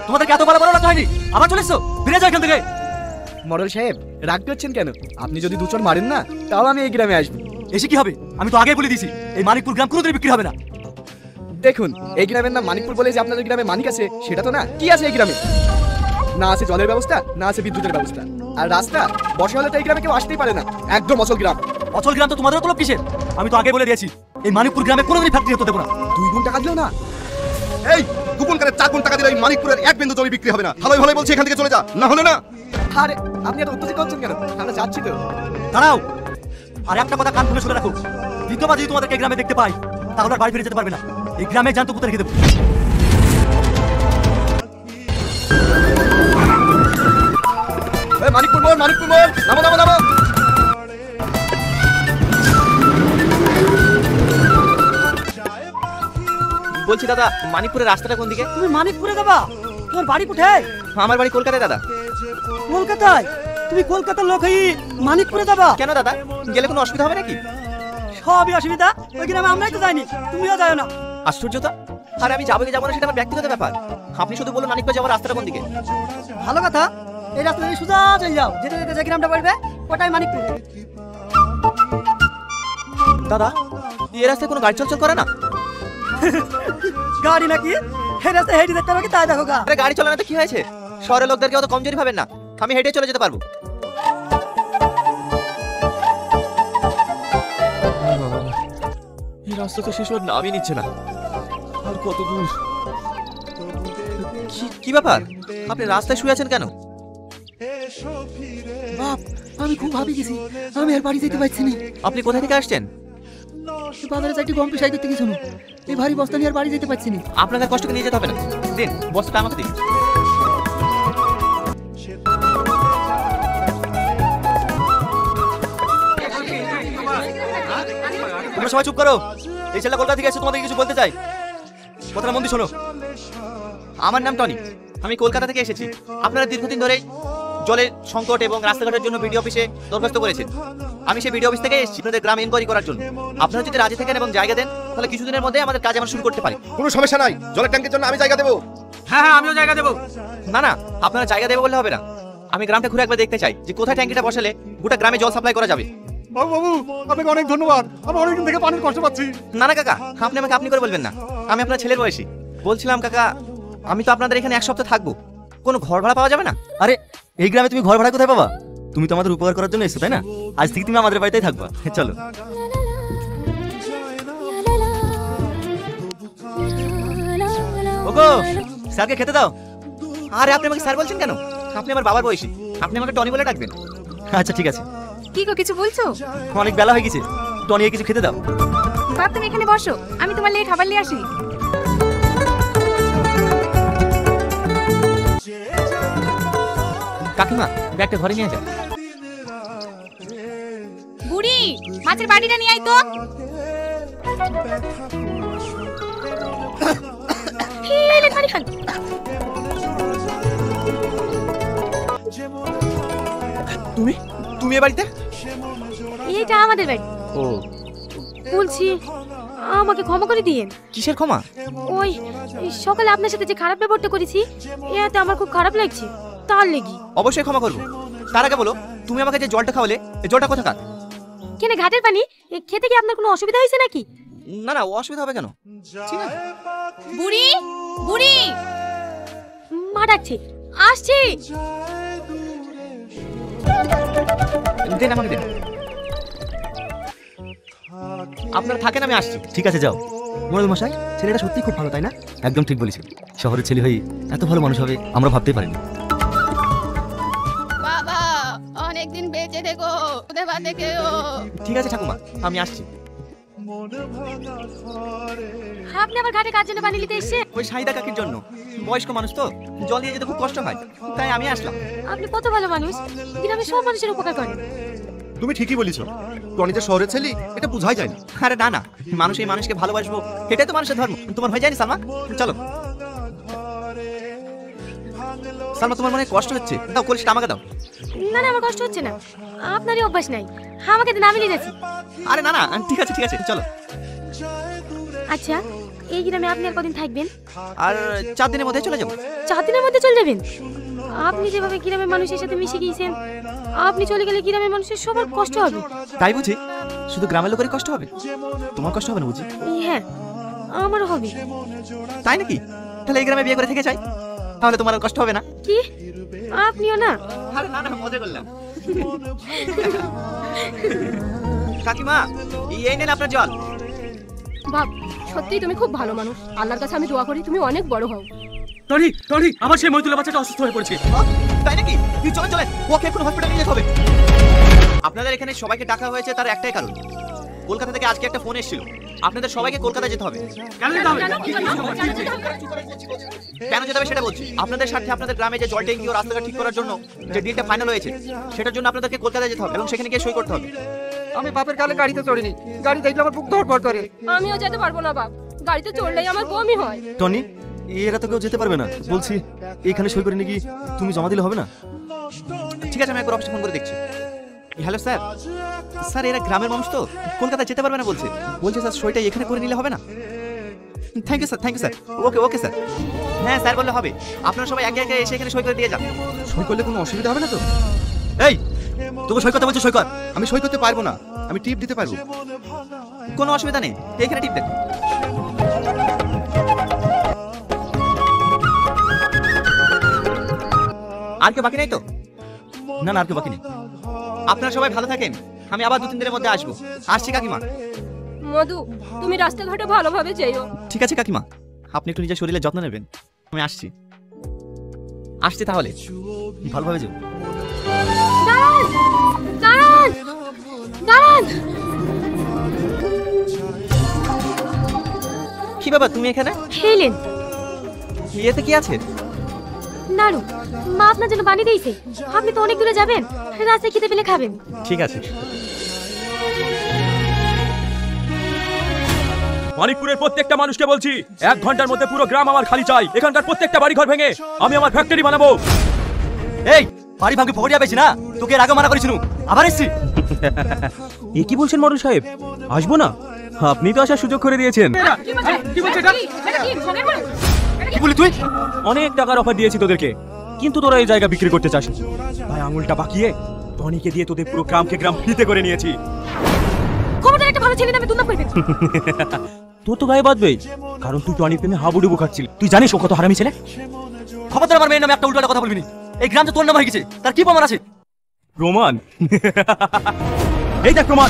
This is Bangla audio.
তোমাদেরকে এত বড় বড় রাখা হয়নি, আবার চলে এসছো, ফিরে যাও এখান থেকে। মডেল সাহেব রাগ করছেন কেন? আপনি যদি দুচর মারেন না তাও আমি এই গ্রামে আসবো। এসে কি হবে? আমি তো আগেই বলে দিয়েছি এই মানিকপুর গ্রাম কোনোদিন বিক্রি হবে না। দেখুন এই গ্রামের নাম মানিকপুর বলে যে আপনাদের গ্রামে মানিক আছে সেটা তো না। কি আছে এই গ্রামে? না আছে জলের ব্যবস্থা, না আছে বিদ্যুতের ব্যবস্থা, আর রাস্তা বর্ষা হলে তো এই গ্রামে কেউ আসতেই পারে না। একদম অচল গ্রাম। অচল গ্রাম তো তোমাদেরও তলব কিসের? আমি তো আগে বলে দিয়েছি এই মানিকপুর গ্রামে কোনোদিনই ফ্যাক্টরি হতে দেবো না। 2 গুণ টাকা দিও না। এই 2 গুণ করে 4 গুণ টাকা দিলে এই মানিকপুরের এক বিন্দু জমি বিক্রি হবে না। ভালোই ভালোই বলছি এখান থেকে চলে যা, না হলে না। আরে আপনি এত উত্তেজিত হচ্ছেন কেন? আমরা যাচ্ছি তো। দাঁড়াও, আর একটা কথা কান খুলে শুনে রাখো, দ্বিতীয়বার যদি তোমাদেরকে এই গ্রামে দেখতে পাই তাহলে আর বাড়ি ফিরে যেতে পারবে না। এই গ্রামে জানতো পুঁতে রেখে দেবো। মানিকপুর মোড়, মানিকপুর মোড়, নামো নামো নামো। বলছি দাদা, মানিকপুরের রাস্তাটা কোন দিকে? তুমি মানিকপুরে যাবা? তোমার বাড়ি কোথায়? আমার বাড়ি কলকাতায় দাদা। কলকাতায়? তুমি কলকাতার লোক হই মানিকপুরে যাবা? কেন দাদা, গেলে কোনো অসুবিধা হবে নাকি? সবই অসুবিধা, ওই গ্রামে আমরাই তো যাইনি, তুমিও যাও না। আশ্চর্য তো। আর আমি যাবো কি যাবো না সেটা আমার ব্যক্তিগত ব্যাপার। আপনি শুধু বলুন মানিকপুর যাওয়ার রাস্তাটা কোন দিকে। ভালো কথা, এই রাস্তা দিয়ে সোজা চলে যাও, যেতে যেতে যে গ্রামটা পড়বে ওটাই মানিকপুর। দাদা এই রাস্তায় কোনো গাড়ি চলাচল করে না? গাড়ি নাকি? এই রাস্তায় হেঁটে যেতে হবে, তাই দেখো গা। আরে গাড়ি চালানো তো কি হয়েছে, শহরের লোকদেরকে অত কমজোরি ভাবেন না, আমি হেঁটে চলে যেতে পারবো। এই রাস্তা তো শেষ হওয়ার নামই নিচ্ছে না, আর কত দূর। কি ব্যাপার, আপনি রাস্তায় শুয়ে আছেন কেন? বাপ, আমি খুব ভাবি গেছি, আমি আর বাড়ি যেতে পারছি না। আপনি কোথা থেকে আসছেন? বাজারে চাইটি গম পিসাই দিতে গেছিল, এই ভারী বস্তা নিয়ে আর বাড়ি যেতে পারছি না। আপনাকে কষ্ট করে নিয়ে যেতে হবে না, দিন বস্তাটা আমাকে দিন। তোমরা সবাই চুপ করো, এই ছেলেটা কলকাতা থেকে এসে তোমাদের কিছু বলতে চাই, কথাটা মন দিয়ে শোনো। আমার নাম টনি, আমি কলকাতা থেকে এসেছি। আপনারা দীর্ঘদিন ধরেই জলের সংকট এবং রাস্তাঘাটের জন্য বিডিও অফিসে দরখাস্ত করেছেন। আমি সেই বিডিও অফিস থেকে এসেছি আপনাদের গ্রাম এনকোয়ারি করার জন্য। আপনারা যদি রাজি থাকেন এবং জায়গা দেন তাহলে কিছুদিনের মধ্যে আমাদের কাজ আমরা শুরু করতে পারি। কোনো সমস্যা নাই, জলের ট্যাঙ্কের জন্য আমি জায়গা দেবো। হ্যাঁ হ্যাঁ, আমিও জায়গা দেবো। না না, আপনারা জায়গা দেবে বললে হবে না, আমি গ্রামটা ঘুরে একবার দেখতে চাই যে কোথায় ট্যাঙ্কিটা বসালে গোটা গ্রামে জল সাপ্লাই করা যাবে। বাবু বাবু আপনাকে অনেক ধন্যবাদ, আমি অনেকদিন থেকে পানির কষ্ট পাচ্ছি। না না কাকা, আপনি আমাকে আপনি করে বলবেন না, আমি আপনার ছেলের বয়সী। বলছিলাম কাকা, আমি তো আপনাদের এখানে 1 সপ্তাহ থাকবো, কোনো ঘর ভাড়া পাওয়া যাবে না? আরে এই গ্রামে তুমি ঘর ভাড়া কোথায় পাবা? তুমি তো আমাদের উপকার করার জন্য এসেছো, তাই না? আজ থেকে তুমি আমাদের বাড়িতেই থাকবা, চলো। ওগো, স্যারকে খেতে দাও। আরে আপনি আমাকে স্যার বলছেন কেন? আপনি আমার বাবার বয়সী, আপনি আমাকে টনি বলে ডাকবেন। আচ্ছা ঠিক আছে। কি গো, কিছু বলছো? অনেক বেলা হয়ে গেছে, টনিকে কিছু খেতে দাও। বাপ তুমি এখানে বসো, আমি তোমার লেগে খাবার নিয়ে আসি। কাকিমা ব্যাগটা ঘরে নিয়ে যান। বুড়ি, মাছের বাটিটা নিয়ে আই তো। হেলে খালি খালি। তুমি তুমি এ বাড়িতে? এইটা আমাদের বাড়ি। ও, বলছি আমাকে ক্ষমা করে দিয়েন। কিসের ক্ষমা? ওই সকালে আপনার সাথে যে খারাপ ব্যবহারটা করেছি, এতে আমার খুব খারাপ লাগছে, তার লেগি। অবশ্যই ক্ষমা করবো। তার আগে বলো, তুমি আমাকে যে জলটা খাওয়ালে, এই জলটা কোথাকার? কেন ঘাটের পানি? খেতে কি আপনার কোনো অসুবিধা হয়েছে নাকি? না না, অসুবিধা হবে কেন? ঠিক আছে। বুড়ি বুড়ি, মা ডাকছে, আসছি। দেন আমাকে দেন। আপনারা থাকেন, আমি আসছি। ঠিক আছে যাও। মোড়ল মশাই, ছেলেটা সত্যি খুব ভালো, তাই না? একদম ঠিক বলেছেন, শহরের ছেলে হয়ে এত ভালো মানুষ হবে আমরা ভাবতেই পারিনি। বাবা অনেকদিন বেঁচে থেকো, দেবা থেকেও। ঠিক আছে ঠাকুমা, আমি আসছি। আপনি আবার ঘাটে কার জন্য পানি নিতে এসেছে? ওই সাইদা কাকির জন্য, বয়স্ক মানুষ তো, জল দিয়ে যেতে খুব কষ্ট হয়, তাই আমি আসলাম। আপনি কত ভালো মানুষ, গ্রামের সব মানুষের উপকার করেন। তুমি ঠিকই বলেছো, টনি যে শহরের ছেলে এটা বোঝাই যায় না। আরে না না, মানুষ এই মানুষকে ভালোবাসবো, এটাই তো মানুষের ধর্ম। তোমার হয়ে যায়নি সালমা? চলো। সালমা, তোমার মনে কষ্ট হচ্ছে, দাও কলসিটা আমাকে দাও। না না, আমার কষ্ট হচ্ছে না, আপনারই অভ্যাস নাই, আমাকে দিন, আমি নিয়ে যাচ্ছি। আরে না না, ঠিক আছে ঠিক আছে, চলো। আচ্ছা এই গ্রামে আপনি আর কদিন থাকবেন? আর 4 দিনের মধ্যে চলে যাবো। 4 দিনের মধ্যে চলে যাবেন? আপনি যেভাবে গ্রামের মানুষের সাথে মিশে গিয়েছেন, আপনি চলে গেলে গ্রামের মানুষের সবার কষ্ট হবে। তাই বুঝি? শুধু গ্রামের লোকেরই কষ্ট হবে? তোমার কষ্ট হবে না বুঝি? হ্যাঁ, আমারও হবে। তাই নাকি? তাহলে এই গ্রামে বিয়ে করে থেকে যাই, তাহলে তোমার আর কষ্ট হবে না। কি? আপনিও না? আরে না না, মজা করলাম। কাকিমা, এই নেন আপনার জল। বাপ, সত্যিই তুমি খুব ভালো মানুষ। আল্লাহর কাছে আমি দোয়া করি তুমি অনেক বড় হও। টনি টনি, আমার সেই মহিতুলা বাচ্চাটা অসুস্থ হয়ে পড়েছে। তাই নাকি? চলেন চলেন, ওকে এখন হসপিটালে নিয়ে যেতে হবে। আপনাদের এখানে সবাইকে ডাকা হয়েছে তার একটাই কারণ, কলকাতা থেকে আজকে একটা ফোন এসেছিল, আপনাদের সবাইকে কলকাতা যেতে হবে। কেন যেতে হবে সেটা বলছি। আপনাদের সাথে আপনাদের গ্রামে যে জল ট্যাঙ্কি ও রাস্তাঘাট ঠিক করার জন্য যে ডিলটা ফাইনাল হয়েছে, সেটার জন্য আপনাদেরকে কলকাতা যেতে হবে এবং সেখানে গিয়ে সই করতে হবে। আমি বাপের কালে গাড়িতে চড়িনি, গাড়ি দেখলে আমার বুক ধড়ফড় করে। আমিও যেতে পারবো না বাপ, গাড়িতে চড়লেই আমার বমি হয়। টনি, এরা তো কেউ যেতে পারবে না। বলছি এখানে সই করে নাকি তুমি জমা দিলে হবে না? ঠিক আছে, আমি একবার অফিসে ফোন করে দেখছি। হ্যালো স্যার, স্যার এরা গ্রামের মানুষ তো কলকাতা যেতে পারবে না বলছে। বলছে স্যার সইটা এখানে করে নিলে হবে না? Thank you sir. Okay okay sir. হ্যাঁ স্যার বললে হবে। আপনারা সবাই একে একে এসে এখানে সই করে দিয়ে যান। সই করলে কোনো অসুবিধা হবে না তো? এই, তোকে সই করতে বলছি, সই কর। আমি সই করতে পারবো না, আমি টিপ দিতে পারবো। কোনো অসুবিধা নেই, এখানে টিপ দেন। আর কেউ বাকি নেই তো? না না, আর কেউ বাকি নেই। আপনারা সবাই ভালো থাকেন, আমি আবার 2-3 দিনের মধ্যে আসবো। আসছি কাকিমা। মধু, তুমি রাস্তাঘাটে ভালোভাবে যেও। ঠিক আছে কাকিমা, আপনি একটু নিজের শরীরের যত্ন নেবেন। আমি আসছি তাহলে। ভালোভাবে যাও। দাঁড়ান দাঁড়ান দাঁড়ান। কি বাবা তুমি এখানে? খেলেন? ইয়েতে কি আছে? নাড়ু, মা আপনার জন্য বানিয়ে দিয়েছে। আপনি তো অনেক দূরে যাবেন, রাস্তায় খেতে পেলে খাবেন। ঠিক আছে। মানিকপুরের প্রত্যেকটা মানুষকে বলছি, 1 ঘন্টার মধ্যে পুরো গ্রাম আমার খালি চাই। এখানকার প্রত্যেকটা বাড়ি ঘর ভেঙে আমি আমার ফ্যাক্টরি বানাবো। এই, বাড়ি ভাঙে ফকরিয়া পেয়েছি না? তোকে এর আগে মানা করেছিল, আবার এসছি। এ কি বলছেন মডেল সাহেব? আসবো না? আপনি তো আসার সুযোগ করে দিয়েছেন। কি বলি তুই? অনেক টাকার অফার দিয়েছি তোদেরকে, কিন্তু তোরা এই জায়গা বিক্রি করতে চাস। ভাই আঙুলটা বাকিয়ে টনিকে দিয়ে তোদের পুরো গ্রামকে গ্রাম ফ্রিতে করে নিয়েছি। খবরদার একটা ভালো ছেলে নামে দুর্নাম করবেন। তোর তো গায়ে বাঁধবেই, কারণ তুই টনির প্রেমে হাবুডুবু খাচ্ছিলি। তুই জানিস ও কত হারামি ছেলে? খবরদার আমার মেয়ের নামে একটা উল্টো কথা বলবি না। এই গ্রাম তো তোর নাম হয়ে গেছে, তার কি প্রমাণ আছে? প্রমাণ? এই দেখ প্রমাণ।